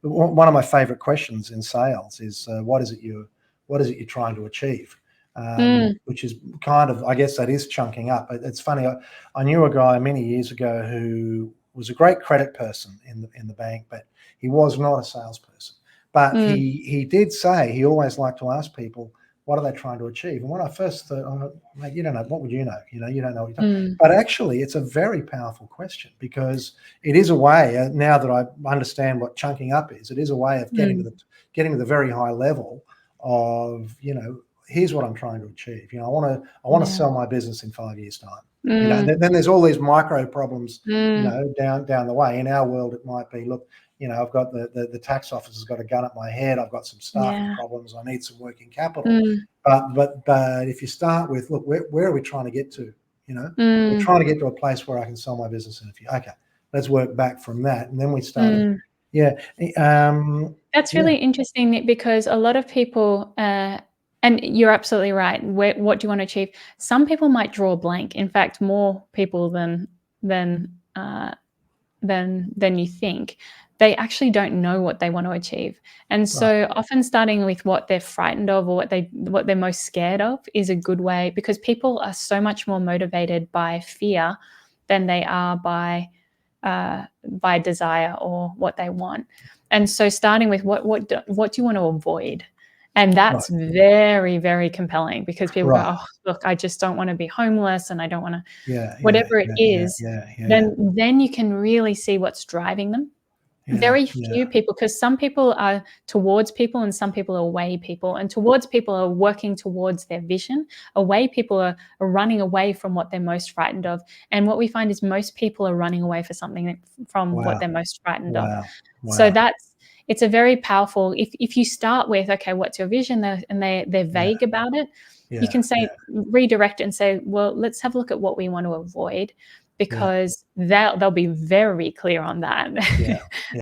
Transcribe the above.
one of my favorite questions in sales is, what is it you're trying to achieve? Which is kind of, I guess that is chunking up. It's funny. I knew a guy many years ago who was a great credit person in the bank, but he was not a salesperson. But he did say he always liked to ask people, what are they trying to achieve? And when I first thought, oh, mate, you don't know, what would you know? You don't know what you're talking. But actually, it's a very powerful question, because it is a way, now that I understand what chunking up is, it is a way of getting to the very high level of, here's what I'm trying to achieve. I want to sell my business in 5 years' time. Then there's all these micro problems, down the way. In our world, it might be, look, I've got the tax office has got a gun at my head. I've got some staffing problems. I need some working capital. But if you start with, look, where are we trying to get to? We're trying to get to a place where I can sell my business in a few. Okay, let's work back from that, and then we start. That's really interesting, Nick, because a lot of people, and you're absolutely right. What do you want to achieve? Some people might draw a blank. In fact, more people than you think. They actually don't know what they want to achieve. And so often starting with what they're frightened of, or what they're most scared of, is a good way, because people are so much more motivated by fear than they are by desire or what they want. And so starting with what do you want to avoid? And that's very, very compelling, because people go, oh, look, I just don't want to be homeless, and I don't want to, whatever it is, then you can really see what's driving them. Very few people, because some people are towards people and some people are away people, and towards people are working towards their vision. Away people are running away from what they're most frightened of. And what we find is most people are running away from what they're most frightened of. So it's a very powerful, if you start with, okay, what's your vision? And they're vague about it. You can say, redirect it and say, well, let's have a look at what we want to avoid, because they'll be very clear on that.